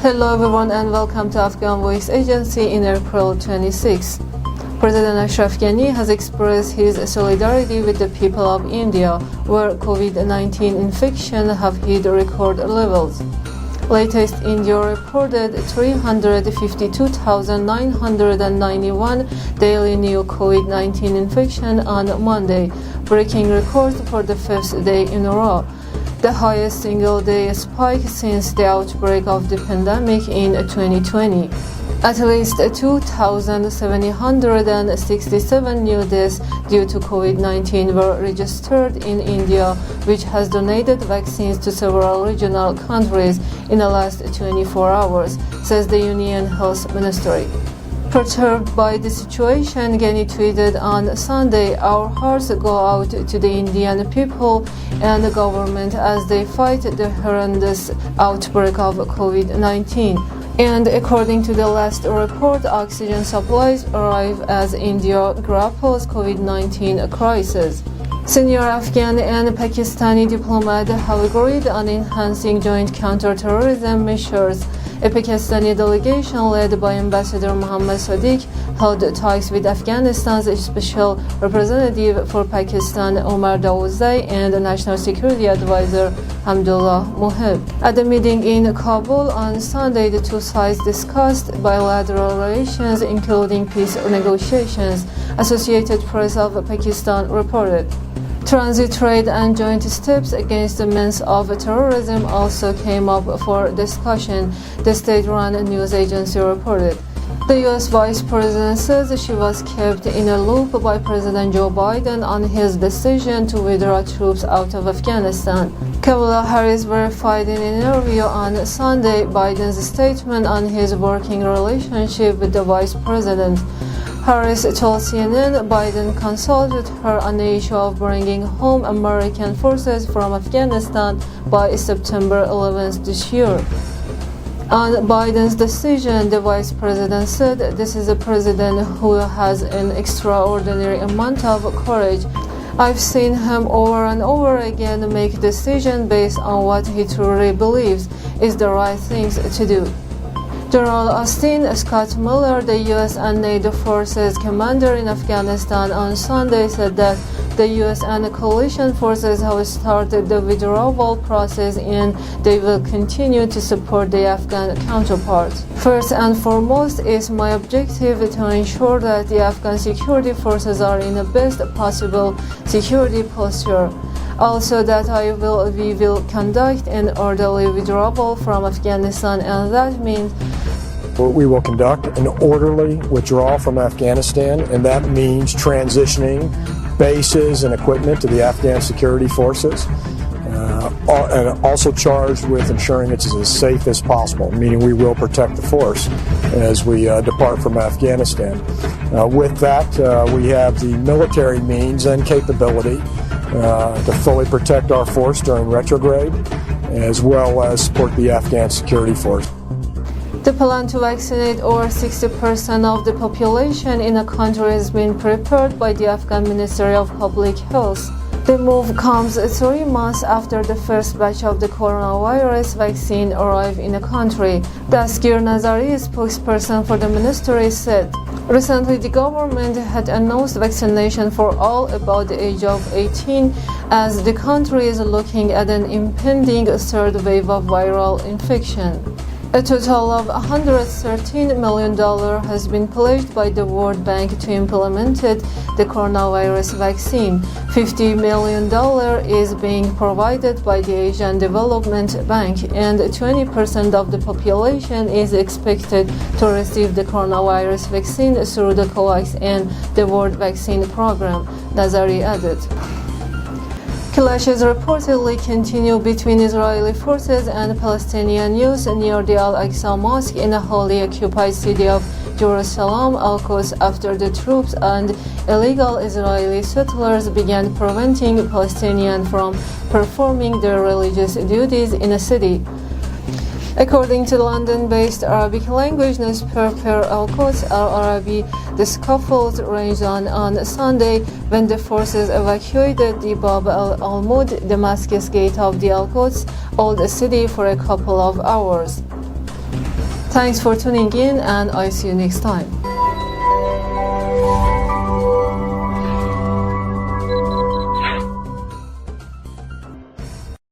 Hello everyone and welcome to Afghan Voice Agency in April 26. President Ashraf Ghani has expressed his solidarity with the people of India, where COVID-19 infection have hit record levels. Latest, India reported 352,991 daily new COVID-19 infection on Monday, breaking records for the fifth day in a row, the highest single-day spike since the outbreak of the pandemic in 2020. At least 2,767 new deaths due to COVID-19 were registered in India, which has donated vaccines to several regional countries in the last 24 hours, says the Union Health Ministry. Perturbed by the situation, Ghani tweeted on Sunday, "Our hearts go out to the Indian people and the government as they fight the horrendous outbreak of COVID-19. And according to the last report, oxygen supplies arrive as India grapples COVID-19 crisis." Senior Afghan and Pakistani diplomats have agreed on enhancing joint counter-terrorism measures. A Pakistani delegation led by Ambassador Mohammad Sadiq held talks with Afghanistan's Special Representative for Pakistan Omar Dawudzai and National Security Advisor Hamdullah Mohib. At the meeting in Kabul on Sunday, the two sides discussed bilateral relations, including peace negotiations, Associated Press of Pakistan reported. Transit trade and joint steps against the means of terrorism also came up for discussion, the state-run news agency reported. The U.S. Vice President says she was kept in a loop by President Joe Biden on his decision to withdraw troops out of Afghanistan. Kamala Harris verified in an interview on Sunday Biden's statement on his working relationship with the Vice President. Harris told CNN Biden consulted her on the issue of bringing home American forces from Afghanistan by September 11th this year. On Biden's decision, the vice president said, "This is a president who has an extraordinary amount of courage. I've seen him over and over again make decisions based on what he truly believes is the right things to do." General Austin Scott Miller, the U.S. and NATO forces commander in Afghanistan, on Sunday said that the U.S. and coalition forces have started the withdrawal process and they will continue to support the Afghan counterparts. "First and foremost is my objective to ensure that the Afghan security forces are in the best possible security posture. Also that we will conduct an orderly withdrawal from Afghanistan, and that means we will conduct an orderly withdrawal from Afghanistan, and that means transitioning bases and equipment to the Afghan security forces, and also charged with ensuring it's as safe as possible, meaning we will protect the force as we depart from Afghanistan. With that, we have the military means and capability to fully protect our force during retrograde, as well as support the Afghan security force. The plan to vaccinate over 60% of the population in the country has been prepared by the Afghan Ministry of Public Health. The move comes 3 months after the first batch of the coronavirus vaccine arrived in the country. Dasgir Nazari, spokesperson for the ministry, said, "Recently, the government had announced vaccination for all above the age of 18 as the country is looking at an impending third wave of viral infection. A total of $113 million has been pledged by the World Bank to implement the coronavirus vaccine. $50 million is being provided by the Asian Development Bank, and 20% of the population is expected to receive the coronavirus vaccine through the COVAX and the World Vaccine Program," Nazari added. Clashes reportedly continue between Israeli forces and Palestinian youth near the Al-Aqsa Mosque in the wholly occupied city of Jerusalem, Al-Quds, after the troops and illegal Israeli settlers began preventing Palestinians from performing their religious duties in the city. According to the London-based Arabic language newspaper Al-Quds Al-Arabi, the scuffles raged on Sunday when the forces evacuated the Bab al-Almud, Damascus gate of the Al-Quds old city, for a couple of hours. Thanks for tuning in, and I see you next time.